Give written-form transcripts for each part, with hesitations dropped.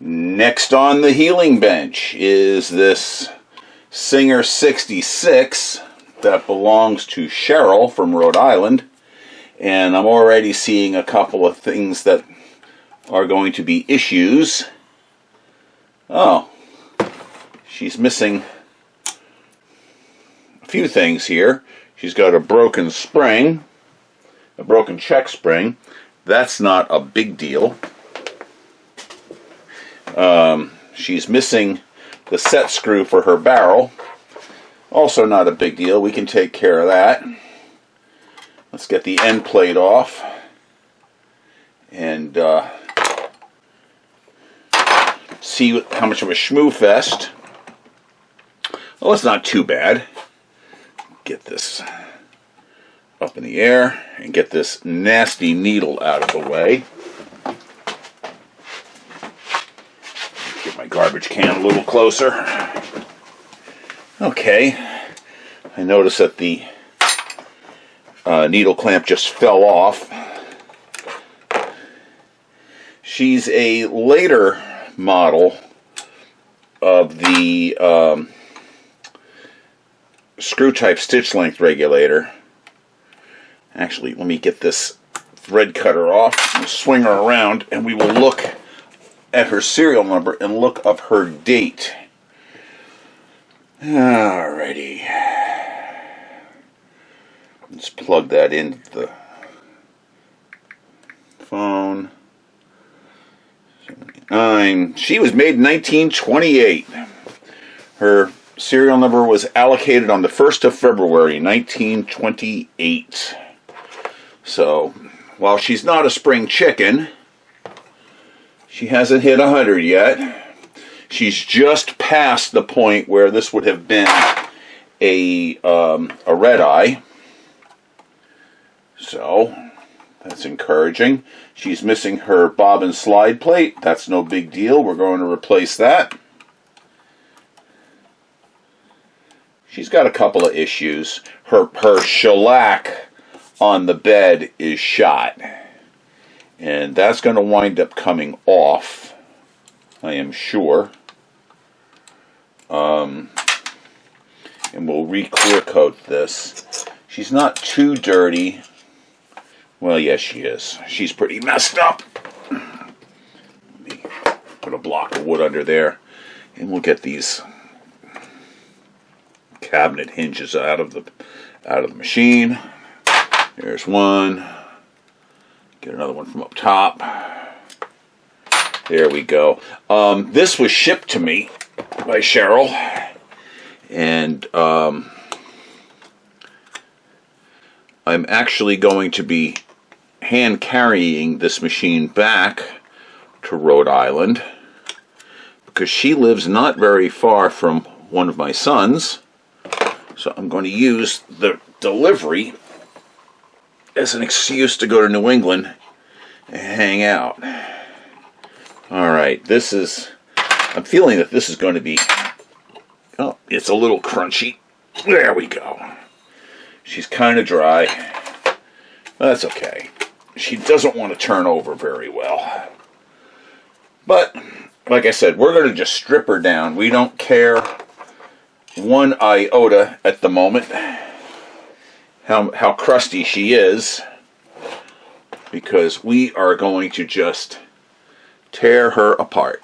Next on the healing bench is this Singer 66 that belongs to Cheryl from Rhode Island. And I'm already seeing a couple of things that are going to be issues. Oh, she's missing a few things here. She's got a broken spring, a broken check spring. That's not a big deal. She's missing the set screw for her barrel. Also not a big deal. We can take care of that. Let's get the end plate off. And see how much of a schmoo fest. Well, it's not too bad. Get this up in the air and get this nasty needle out of the way. Get my garbage can a little closer. Okay, I notice that the needle clamp just fell off. She's a later model of the screw type stitch length regulator. Actually, let me get this thread cutter off and swing her around, and we will look at her serial number and look up her date. Alrighty. Let's plug that into the phone. 79. She was made in 1928. Her serial number was allocated on the 1st of February, 1928. So, while she's not a spring chicken, she hasn't hit 100 yet. She's just past the point where this would have been a red eye. So, that's encouraging. She's missing her bob and slide plate. That's no big deal. We're going to replace that. She's got a couple of issues. Her shellac on the bed is shot. And that's going to wind up coming off, I am sure. And we'll re-clear coat this. She's not too dirty. Well, yes, she is. She's pretty messed up. Let me put a block of wood under there, and we'll get these cabinet hinges out of the machine. There's one. Get another one from up top. There we go. This was shipped to me by Cheryl, and I'm actually going to be hand carrying this machine back to Rhode Island because she lives not very far from one of my sons. So I'm going to use the delivery as an excuse to go to New England and hang out. Alright, I'm feeling that this is going to be, oh, it's a little crunchy. There we go. She's kind of dry. That's okay. She doesn't want to turn over very well. But, like I said, we're going to just strip her down. We don't care one iota at the moment how crusty she is, because we are going to just tear her apart.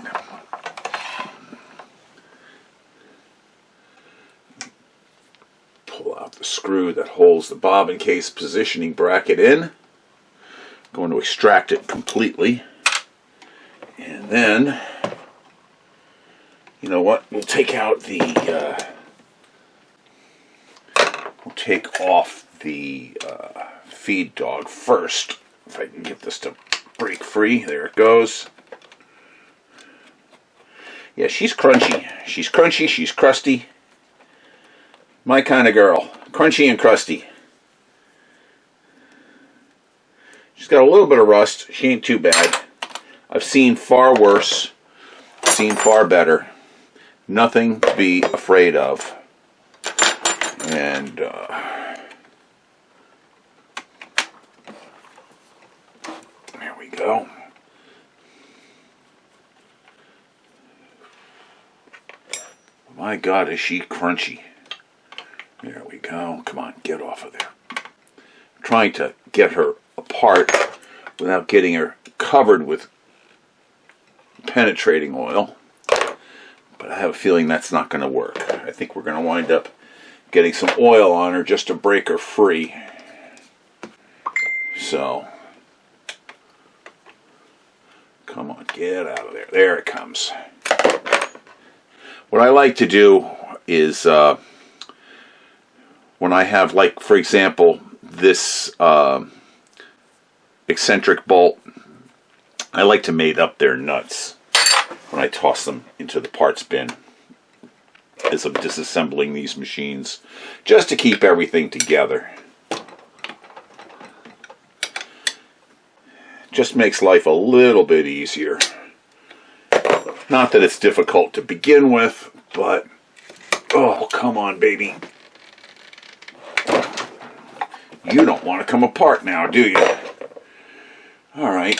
Pull out the screw that holds the bobbin case positioning bracket in. Going to extract it completely. And then, you know what, we'll take out the, we'll take off the feed dog first. If I can get this to break free. There it goes. Yeah, she's crunchy. She's crunchy, she's crusty. My kind of girl. Crunchy and crusty. She's got a little bit of rust. She ain't too bad. I've seen far worse. Seen far better. Nothing to be afraid of. And there we go. My God, is she crunchy. There we go. Come on, get off of there. I'm trying to get her apart without getting her covered with penetrating oil. But I have a feeling that's not going to work. I think we're going to wind up getting some oil on her just to break her free. So, come on, get out of there. There it comes. What I like to do is, when I have, like, for example, this eccentric bolt, I like to mate up their nuts when I toss them into the parts bin as I'm disassembling these machines, just to keep everything together. Just makes life a little bit easier. Not that it's difficult to begin with, but oh, come on, baby. You don't want to come apart now, do you? All right.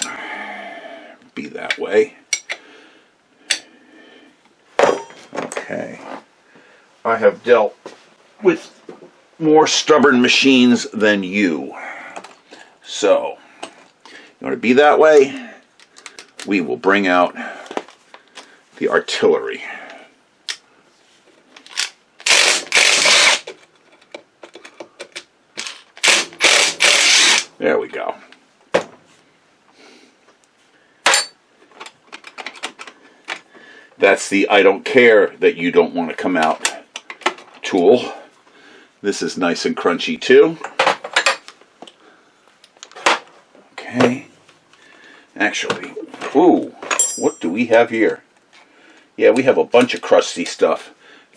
Be that way. Okay. I have dealt with more stubborn machines than you. So, you want to be that way? We will bring out the artillery. There we go. That's the I don't care that you don't want to come out tool. This is nice and crunchy too. Okay. Actually, ooh, what do we have here? Yeah, we have a bunch of crusty stuff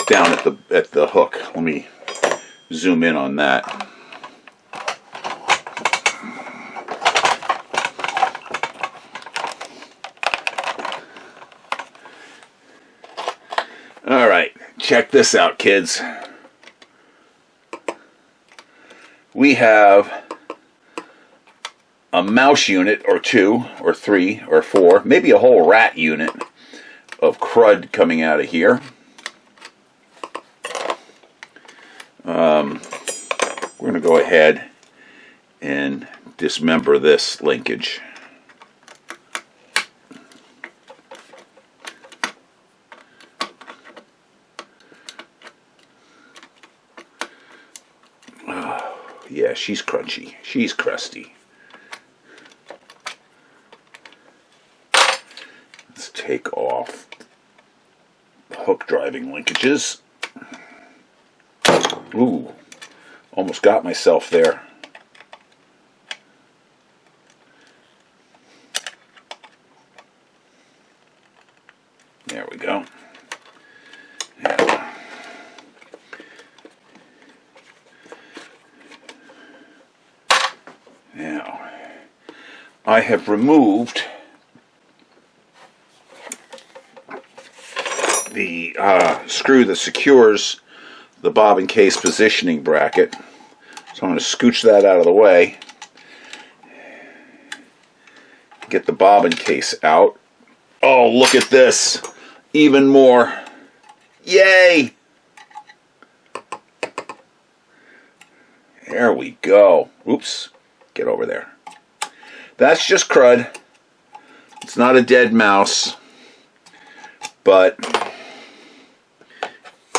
down at the hook. Let me zoom in on that. All right, check this out, kids. We have a mouse unit or two or three or four, maybe a whole rat unit of crud coming out of here. We're going to go ahead and dismember this linkage. Yeah, she's crunchy. She's crusty. Let's take off the hook driving linkages. Ooh, almost got myself there. There we go. Now, I have removed the screw that secures the bobbin case positioning bracket. So I'm going to scooch that out of the way. Get the bobbin case out. Oh, look at this. Even more. Yay! There we go. Oops. Get over there. That's just crud. It's not a dead mouse, but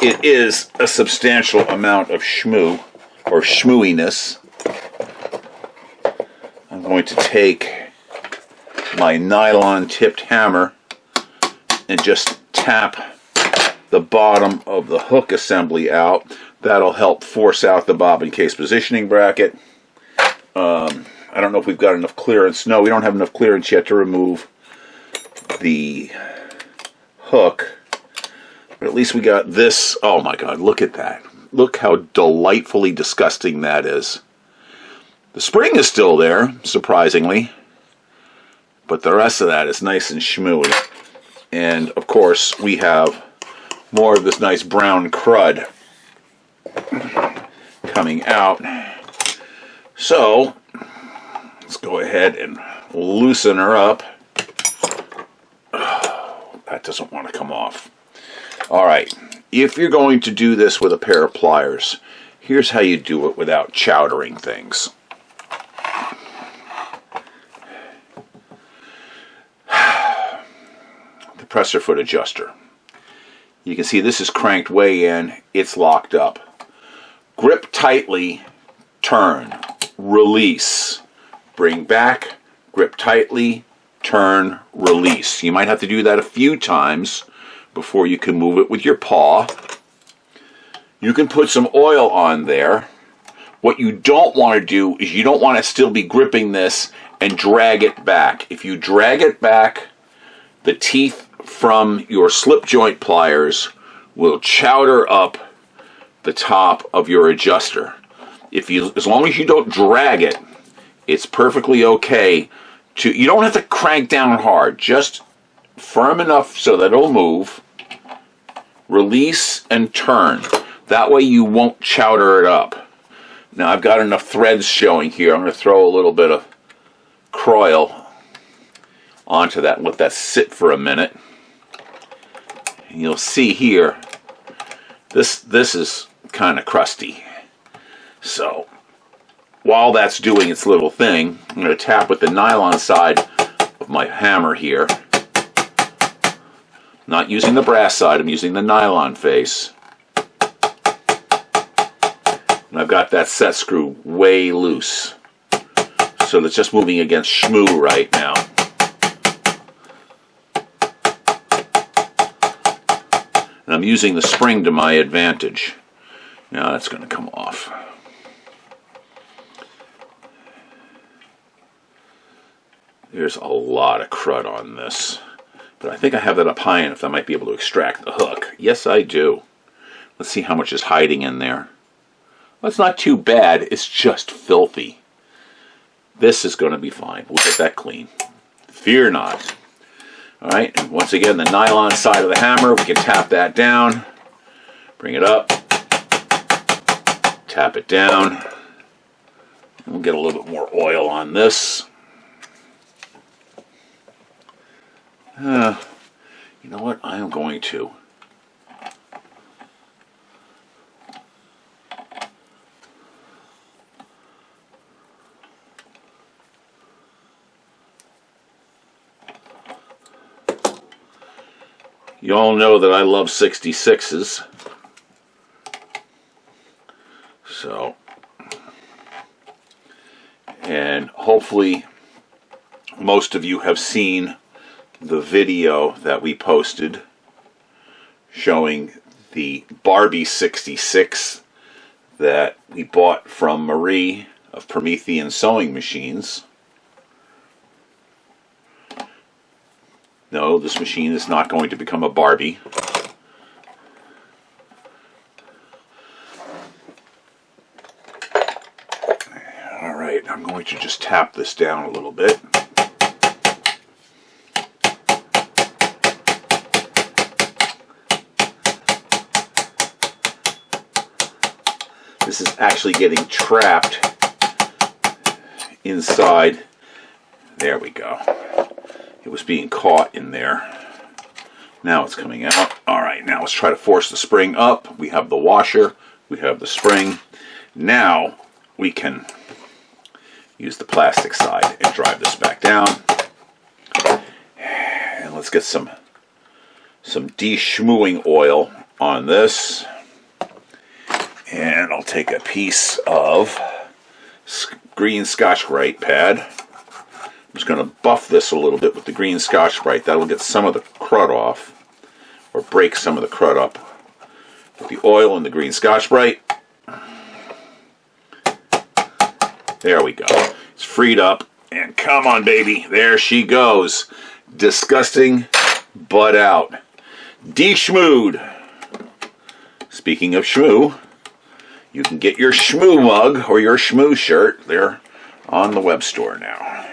it is a substantial amount of shmoo or shmooiness. I'm going to take my nylon tipped hammer and just tap the bottom of the hook assembly out. That'll help force out the bobbin case positioning bracket. I don't know if we've got enough clearance. No, we don't have enough clearance yet to remove the hook. But at least we got this. Oh my God, look at that. Look how delightfully disgusting that is. The spring is still there, surprisingly. But the rest of that is nice and schmooey. And of course, we have more of this nice brown crud coming out. So, let's go ahead and loosen her up. Oh, that doesn't want to come off. All right, if you're going to do this with a pair of pliers, here's how you do it without chowdering things. The presser foot adjuster. You can see this is cranked way in, it's locked up. Grip tightly, turn, release, bring back, grip tightly, turn, release. You might have to do that a few times before you can move it with your paw. You can put some oil on there. What you don't want to do is you don't want to still be gripping this and drag it back. If you drag it back, the teeth from your slip joint pliers will chowder up the top of your adjuster. As long as you don't drag it, it's perfectly okay to, you don't have to crank down hard, just firm enough so that it'll move, release and turn. That way you won't chowder it up. Now I've got enough threads showing here. I'm going to throw a little bit of Croil onto that and let that sit for a minute. And you'll see here, this is kind of crusty. So while that's doing its little thing, I'm going to tap with the nylon side of my hammer here. Not using the brass side, I'm using the nylon face. And I've got that set screw way loose. So it's just moving against shmoo right now. And I'm using the spring to my advantage. Now that's going to come off. There's a lot of crud on this. But I think I have that up high enough that I might be able to extract the hook. Yes, I do. Let's see how much is hiding in there. Well, it's not too bad. It's just filthy. This is going to be fine. We'll get that clean. Fear not. All right, and once again, the nylon side of the hammer, we can tap that down. Bring it up. Tap it down. And we'll get a little bit more oil on this. You know what? I am going to you all know that I love 66s. So, and hopefully most of you have seen the video that we posted showing the Barbie 66 that we bought from Marie of Promethean Sewing Machines. No, this machine is not going to become a Barbie. Alright, I'm going to just tap this down a little bit. This is actually getting trapped inside. There we go. It was being caught in there. Now it's coming out. Alright, now let's try to force the spring up. We have the washer. We have the spring. Now we can use the plastic side and drive this back down. And let's get some de-schmooing oil on this. And I'll take a piece of green Scotch-Brite pad. I'm just going to buff this a little bit with the green Scotch-Brite. That'll get some of the crud off, or break some of the crud up. With the oil and the green Scotch-Brite. There we go. It's freed up. And come on, baby. There she goes. Disgusting, but out. De-schmooed. Speaking of schmoo, you can get your schmoo mug or your schmoo shirt. They're on the web store now.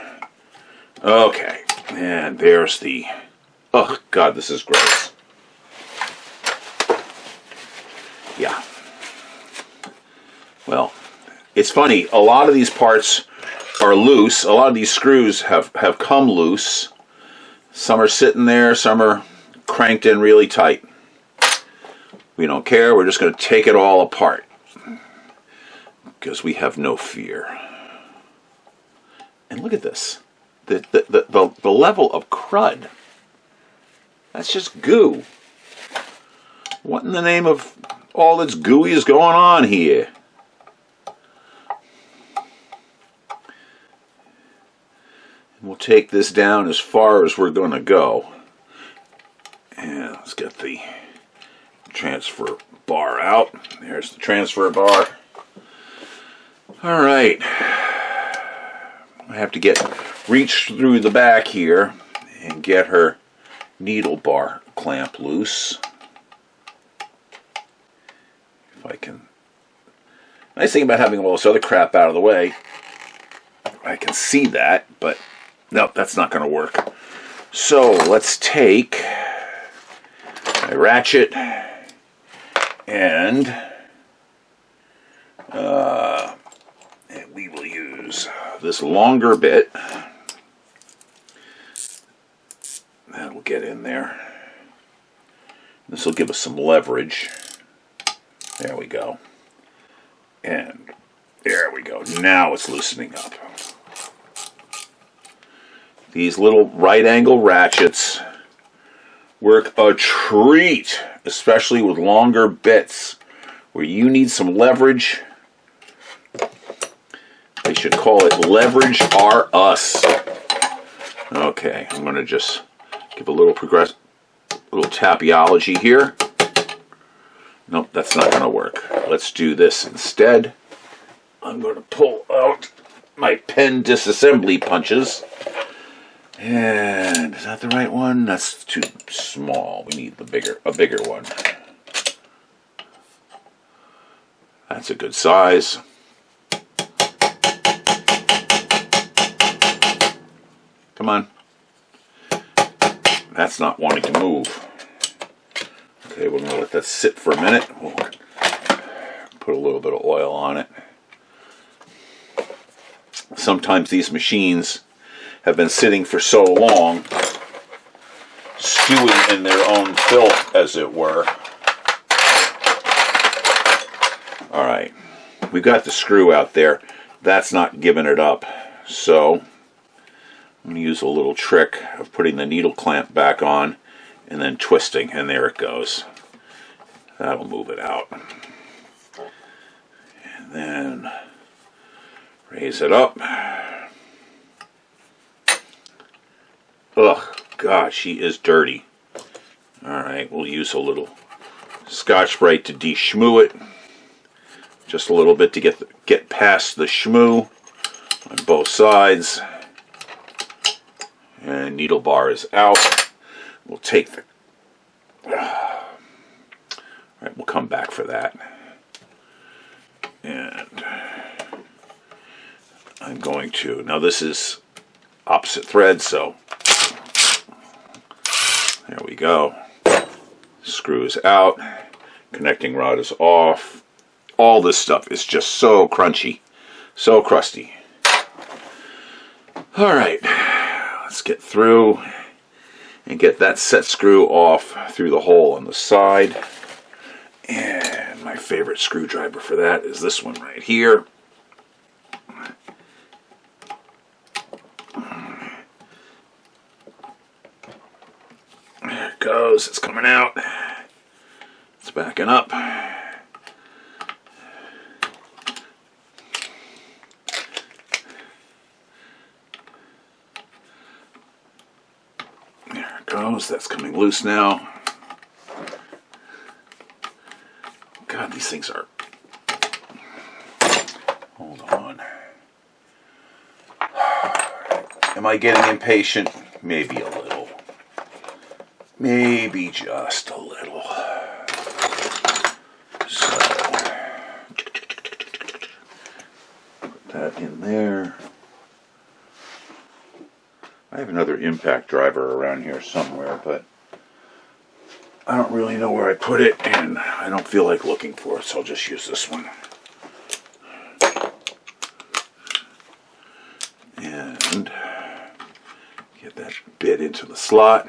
Okay, and there's the... Oh, God, this is gross. Yeah. Well, it's funny. A lot of these parts are loose. A lot of these screws have come loose. Some are sitting there. Some are cranked in really tight. We don't care. We're just going to take it all apart because we have no fear. And look at this. The level of crud. That's just goo. What in the name of all that's gooey is going on here? And we'll take this down as far as we're going to go. And let's get the transfer bar out. There's the transfer bar. All right. I have to reach through the back here and get her needle bar clamp loose. If I can. Nice thing about having all this other crap out of the way, I can see that, but nope, that's not going to work. So let's take my ratchet and we will use this longer bit. That'll get in there. This will give us some leverage. There we go. And there we go. Now it's loosening up. These little right angle ratchets work a treat, especially with longer bits where you need some leverage. They should call it leverage R us. Okay, I'm going to just give a little tapiology here. Nope, that's not going to work. Let's do this instead. I'm going to pull out my pen disassembly punches. And is that the right one? That's too small. We need a bigger one. That's a good size. Come on. That's not wanting to move. Okay, we're going to let that sit for a minute. We'll put a little bit of oil on it. Sometimes these machines have been sitting for so long, stewing in their own filth, as it were. All right, we've got the screw out there. That's not giving it up. So I'm going to use a little trick of putting the needle clamp back on and then twisting, and there it goes. That'll move it out. And then raise it up. Ugh, God, she is dirty. Alright, we'll use a little Scotch-Brite to de-schmoo it. Just a little bit to get past the schmoo on both sides. And needle bar is out. We'll take the... Alright, we'll come back for that. And I'm going to... Now this is opposite thread, so... There we go. Screw is out. Connecting rod is off. All this stuff is just so crunchy. So crusty. Alright. Let's get through and get that set screw off through the hole on the side. And my favorite screwdriver for that is this one right here. There it goes. It's coming out. It's backing up. There it goes. That's coming loose now. God, these things are... Hold on. Am I getting impatient? Maybe a little. Maybe just a little. So, put that in there. I have another impact driver around here somewhere, but I don't really know where I put it, and I don't feel like looking for it, so I'll just use this one. And get that bit into the slot.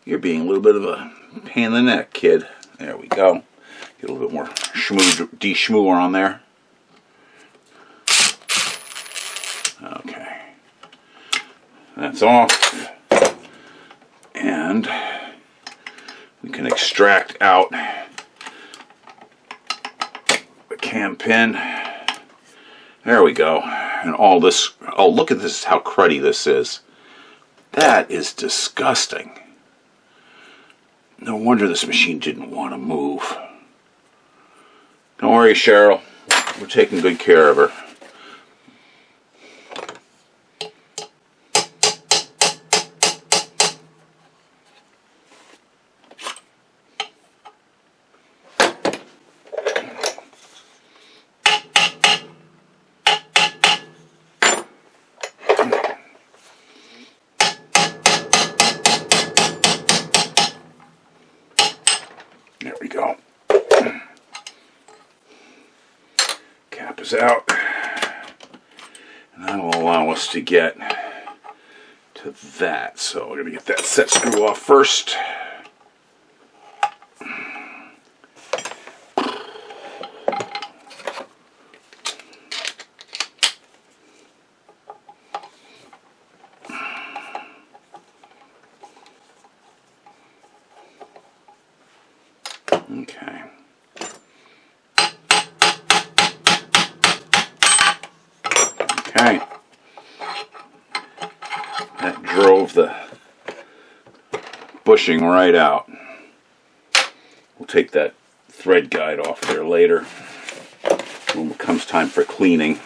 You're being a little bit of a pain in the neck, kid. There we go. Get a little bit more de-schmooer on there. Okay. That's off. And we can extract out the cam pin. There we go. And all this, oh, look at this, how cruddy this is. That is disgusting. No wonder this machine didn't want to move. Don't worry, Cheryl. We're taking good care of her. There we go. Cap is out. And that'll allow us to get to that. So we're going to get that set screw off first. Okay. Okay. That drove the bushing right out. We'll take that thread guide off there later when it comes time for cleaning.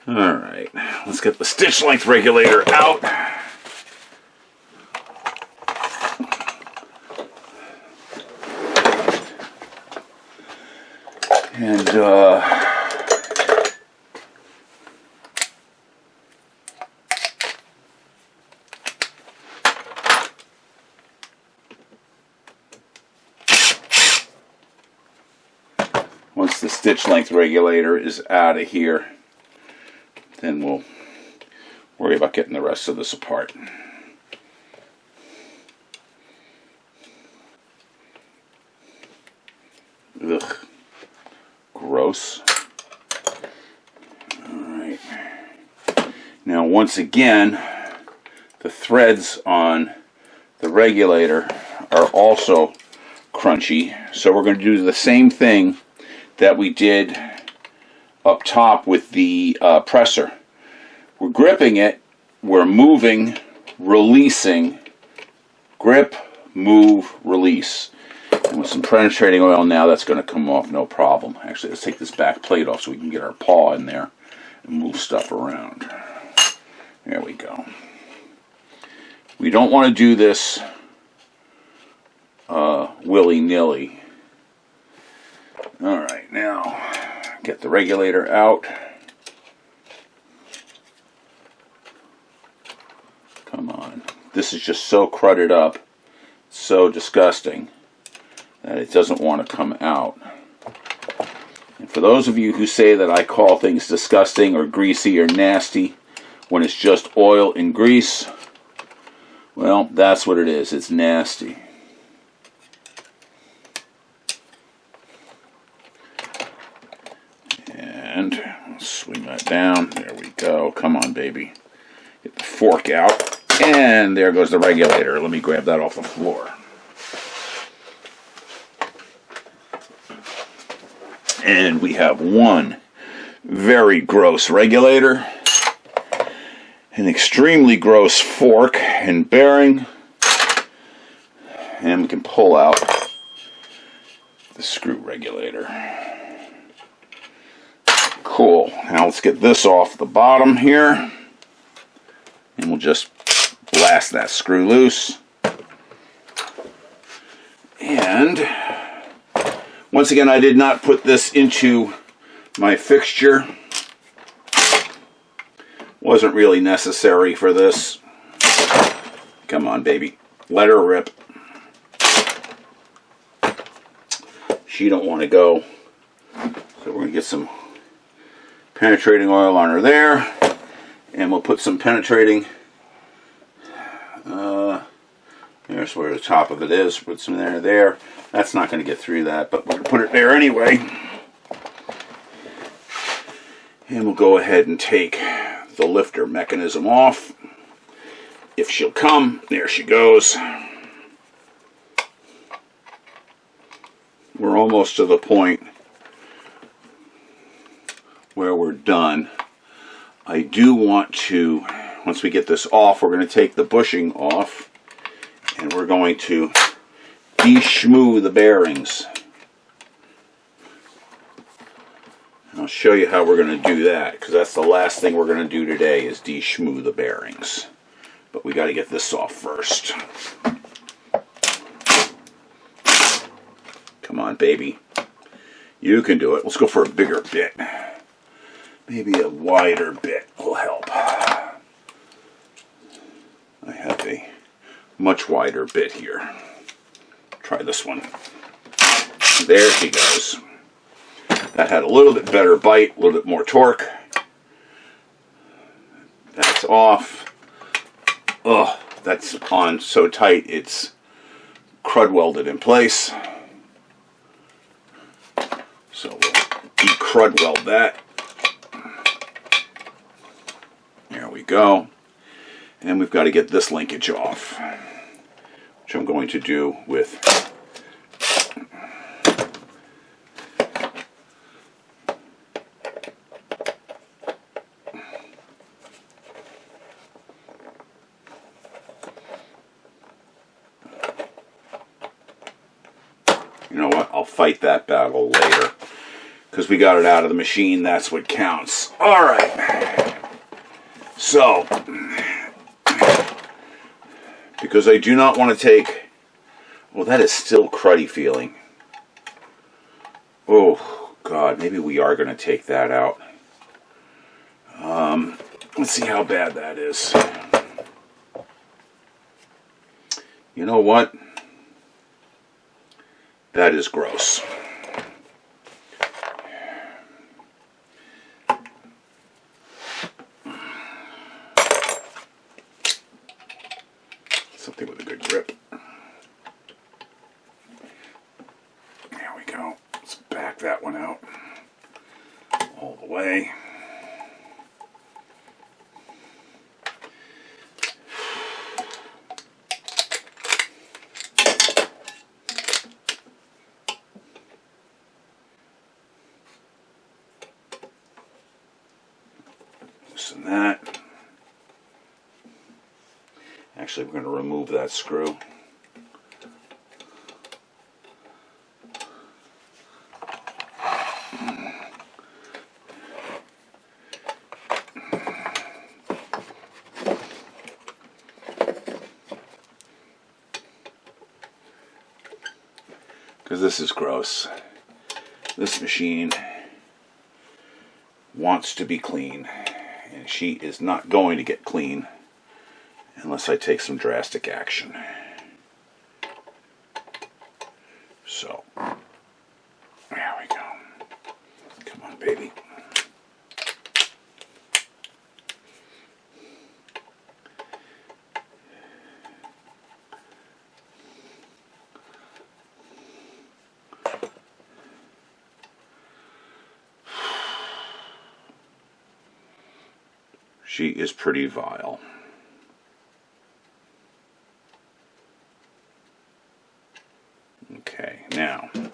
Alright, let's get the stitch length regulator out. And once the stitch length regulator is out of here, then we'll worry about getting the rest of this apart. Ugh. Gross. Alright. Now once again, the threads on the regulator are also crunchy. So we're going to do the same thing that we did up top with the presser. We're gripping it, we're moving, releasing, grip, move, release. And with some penetrating oil now, that's going to come off no problem. Actually, let's take this back plate off so we can get our paw in there and move stuff around. There we go. We don't want to do this willy-nilly. Alright, now get the regulator out. Come on. This is just so crudded up, so disgusting, that it doesn't want to come out. And for those of you who say that I call things disgusting or greasy or nasty when it's just oil and grease, well, that's what it is. It's nasty. And swing that down. There we go. Come on, baby. Get the fork out. And there goes the regulator. Let me grab that off the floor. And we have one very gross regulator, an extremely gross fork and bearing, and we can pull out the screw regulator. Cool. Now let's get this off the bottom here, and we'll just blast that screw loose. And once again, I did not put this into my fixture. Wasn't really necessary for this. Come on, baby. Let her rip. She don't want to go. So we're going to get some penetrating oil on her there. And we'll put some penetrating There's where the top of it is. Put some there. That's not going to get through that, but we're going to put it there anyway. And we'll go ahead and take the lifter mechanism off. If she'll come, there she goes. We're almost to the point where we're done. I do want to, once we get this off, we're going to take the bushing off and we're going to de-schmoo the bearings. And I'll show you how we're going to do that, because that's the last thing we're going to do today is de-schmoo the bearings. But we got to get this off first. Come on, baby. You can do it. Let's go for a bigger bit. Maybe a wider bit will help. I have a much wider bit here. Try this one. There she goes. That had a little bit better bite, a little bit more torque. That's off. Ugh, that's on so tight it's crud welded in place. So we'll de-crud weld that. There we go. And we've got to get this linkage off, which I'm going to do with you know what, I'll fight that battle later, because we got it out of the machine. That's what counts. Alright, so because I do not want to take, well, that is still cruddy feeling. Oh God, maybe we are going to take that out. Let's see how bad that is. You know what? That is gross. Something with a good grip. There we go. Let's back that one out all the way. Loosen that. Actually, we're going to remove that screw. Because this is gross. This machine wants to be clean, and she is not going to get clean unless I take some drastic action. So, there we go. Come on, baby. She is pretty vile. Okay, now we're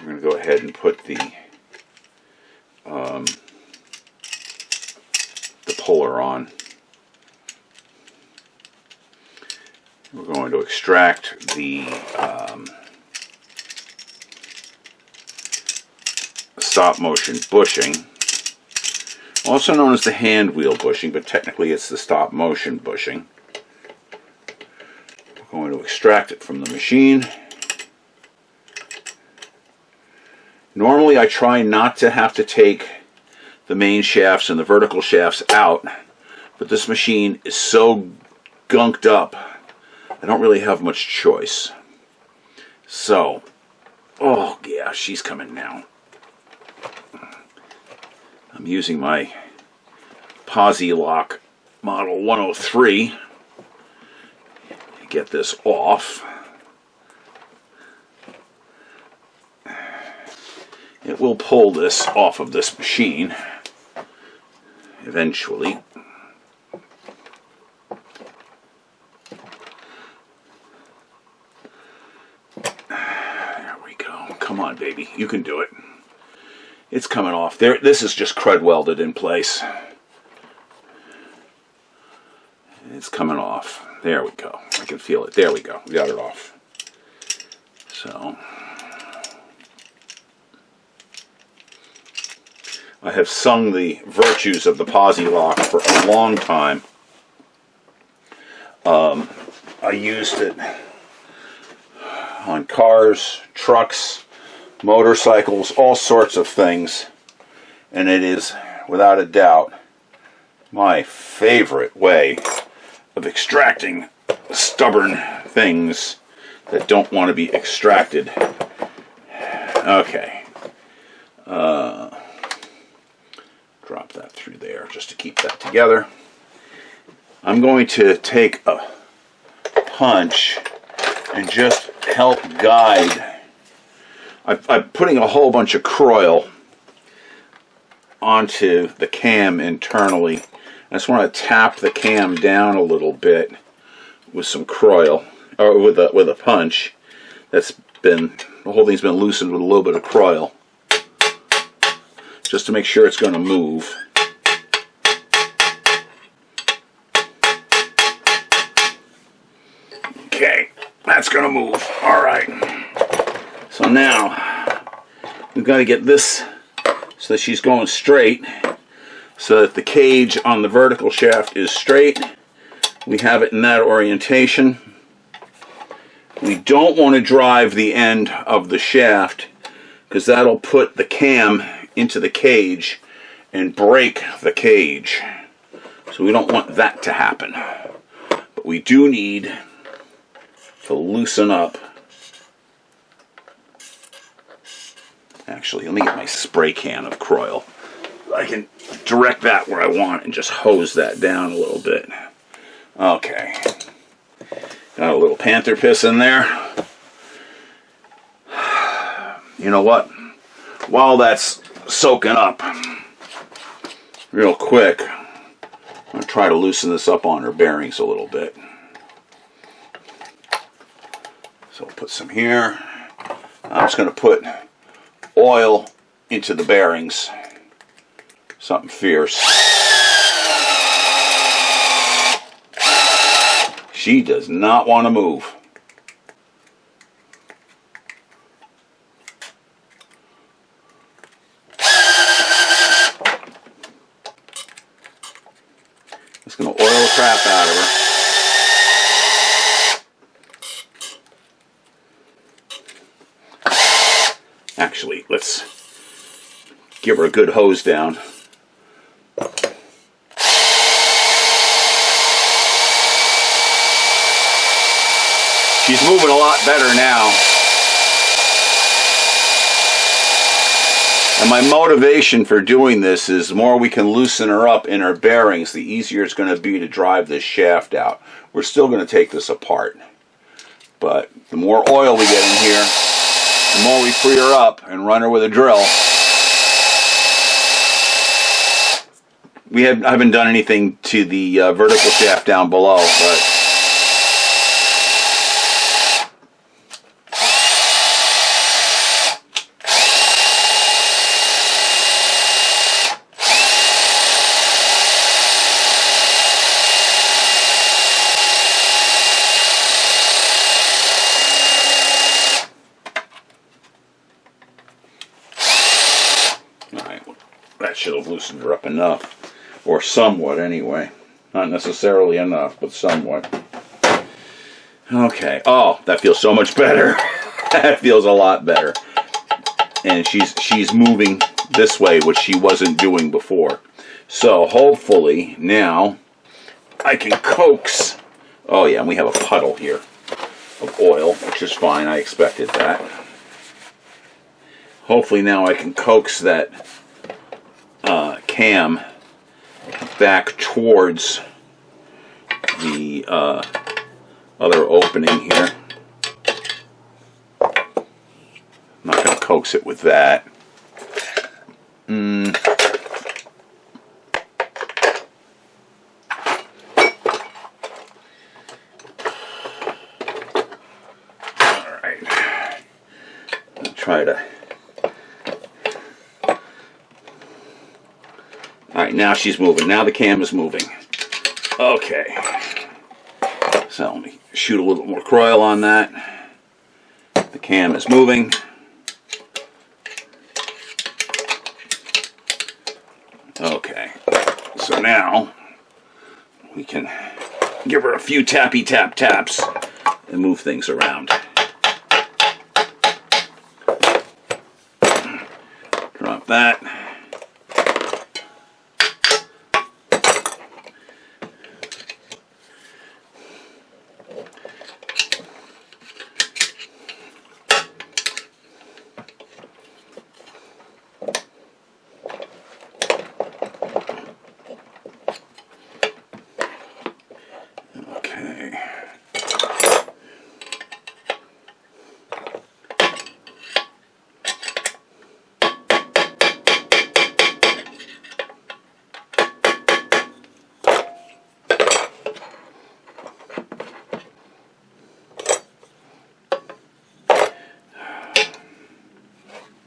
going to go ahead and put the puller on. We're going to extract the stop motion bushing, also known as the hand wheel bushing, but technically it's the stop motion bushing. We're going to extract it from the machine. Normally I try not to have to take the main shafts and the vertical shafts out, but this machine is so gunked up I don't really have much choice. So, oh yeah, she's coming now. I'm using my Posi Lock Model 103. get this off. It will pull this off of this machine eventually. There we go. Come on, baby. You can do it. It's coming off. There. This is just crud welded in place. It's coming off. There we go. I can feel it. There we go. We got it off. So I have sung the virtues of the posi lock for a long time. I used it on cars, trucks, motorcycles, all sorts of things, and it is, without a doubt, my favorite way of extracting stubborn things that don't want to be extracted. Okay. Drop that through there just to keep that together. I'm going to take a punch and just help guide. I'm putting a whole bunch of croil onto the cam internally. I just want to tap the cam down a little bit with some croil, or with a punch. The whole thing's been loosened with a little bit of croil, just to make sure it's going to move. Okay, that's going to move. All right. So now we've got to get this so that she's going straight, so that the cage on the vertical shaft is straight. We have it in that orientation. We don't want to drive the end of the shaft, because that'll put the cam into the cage and break the cage. So we don't want that to happen. But we do need to loosen up. Actually, let me get my spray can of croil. I can direct that where I want and just hose that down a little bit. Okay. Got a little panther piss in there. You know what? While that's soaking up real quick, I'm going to try to loosen this up on her bearings a little bit. So we'll put some here. I'm just going to put oil into the bearings. Something fierce. She does not want to move. Just going to oil the crap out of her. Actually, let's give her a good hose down. She's moving a lot better now. And my motivation for doing this is the more we can loosen her up in her bearings, the easier it's going to be to drive this shaft out. We're still going to take this apart. But the more oil we get in here, the more we free her up and run her with a drill. I haven't done anything to the vertical shaft down below, but that should have loosened her up enough, or somewhat anyway. Not necessarily enough, but somewhat. Okay. Oh, that feels so much better. That feels a lot better. And she's moving this way, which she wasn't doing before. So hopefully now I can coax. Oh yeah, and we have a puddle here of oil, which is fine. I expected that. Hopefully now I can coax that cam back towards the other opening here. I'm not going to coax it with that. Alright. Try to... Alright, now she's moving. Now the cam is moving. Okay. So let me shoot a little more coil on that. The cam is moving. Okay. So now we can give her a few tappy tap taps and move things around. Drop that.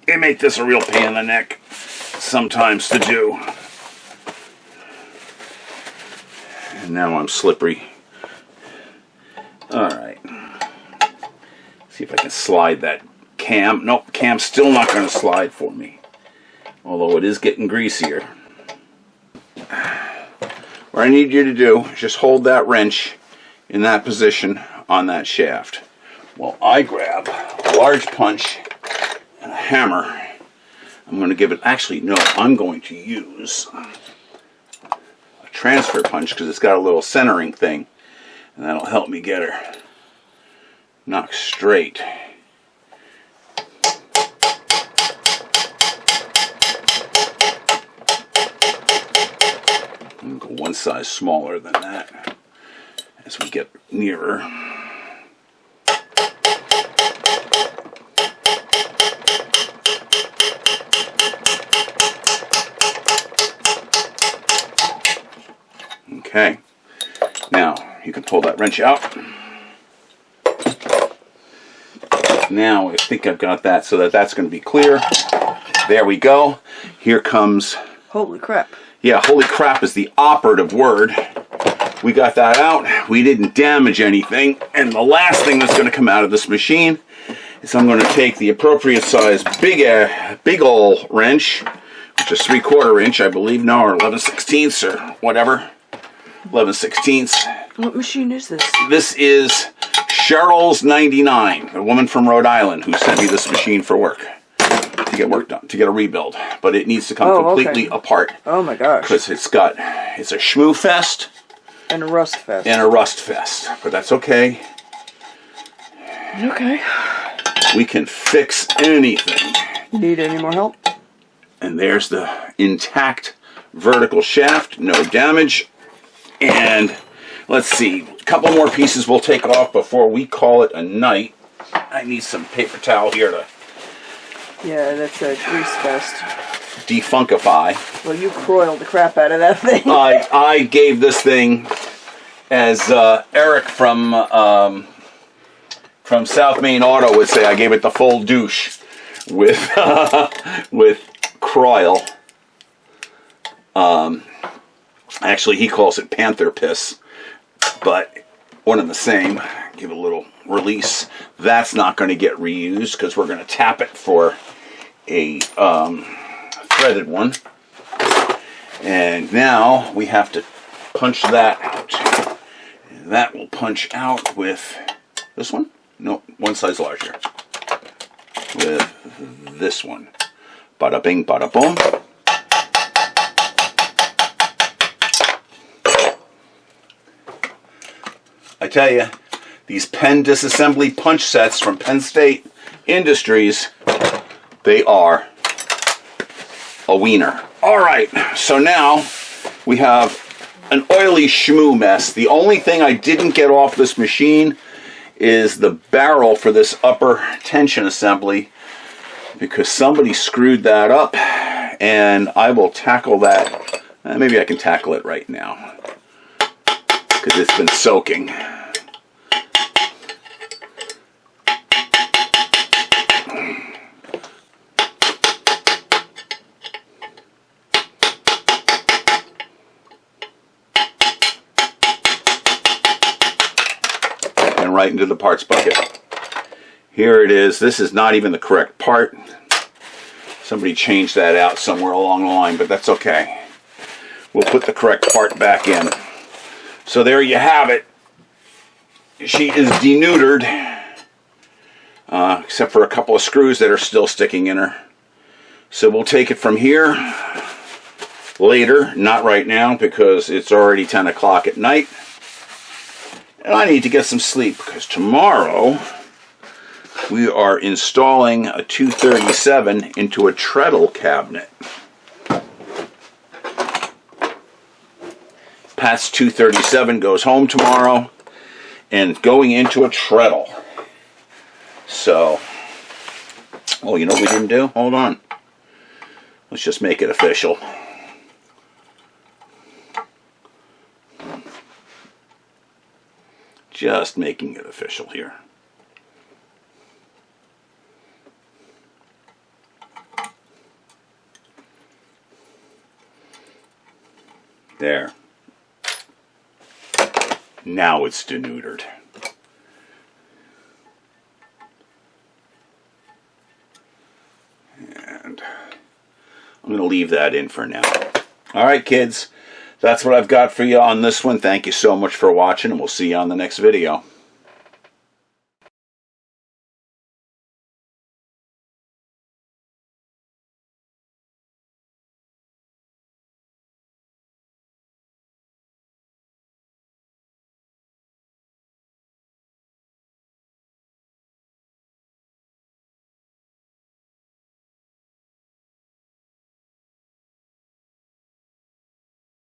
They make this a real pain in the neck sometimes to do. And now I'm slippery. Alright. See if I can slide that cam. Nope, cam's still not going to slide for me. Although it is getting greasier. What I need you to do is just hold that wrench in that position on that shaft. Well, I grab a large punch and a hammer. I'm going to give it, actually no, I'm going to use a transfer punch because it's got a little centering thing, and that'll help me get her knocked straight. I'm going to go one size smaller than that as we get nearer. Okay, now you can pull that wrench out. Now I think I've got that so that that's going to be clear. There we go. Here comes... Holy crap. Yeah, holy crap is the operative word. We got that out. We didn't damage anything. And the last thing that's going to come out of this machine is I'm going to take the appropriate size big ol' wrench, which is 3/4 inch, I believe now, or 11/16 or whatever. 11/16. What machine is this? This is Cheryl's 99, a woman from Rhode Island who sent me this machine for work. To get work done, to get a rebuild. But it needs to come completely apart. Oh my gosh. Because it's a shmoo fest. And a rust fest. And a rust fest. But that's okay. Okay. We can fix anything. Need any more help? And there's the intact vertical shaft. No damage. And let's see. A couple more pieces we'll take off before we call it a night. I need some paper towel here to... Yeah, that's a grease fest. Defunkify. Well, you croiled the crap out of that thing. I gave this thing, as Eric from South Main Auto would say, I gave it the full douche with croil. Actually, he calls it panther piss, but one and the same. Give it a little release. That's not going to get reused because we're going to tap it for a threaded one. And now we have to punch that out. And that will punch out with this one? No, one size larger. With this one. Bada bing, bada boom. I tell you, these Penn disassembly punch sets from Penn State Industries, they are a wiener. Alright, so now we have an oily shmoo mess. The only thing I didn't get off this machine is the barrel for this upper tension assembly, because somebody screwed that up, and I will tackle that. Maybe I can tackle it right now because it's been soaking. And right into the parts bucket. Here it is. This is not even the correct part. Somebody changed that out somewhere along the line, but that's okay. We'll put the correct part back in. So there you have it. She is deneutered, except for a couple of screws that are still sticking in her. So we'll take it from here later, not right now because it's already 10 o'clock at night. And I need to get some sleep because tomorrow we are installing a 237 into a treadle cabinet. Pat's 237 goes home tomorrow and going into a treadle. So, oh, you know what we didn't do? Hold on. Let's just make it official. Just making it official here. There. Now it's deneutered. And I'm going to leave that in for now. Alright kids, that's what I've got for you on this one. Thank you so much for watching, and we'll see you on the next video.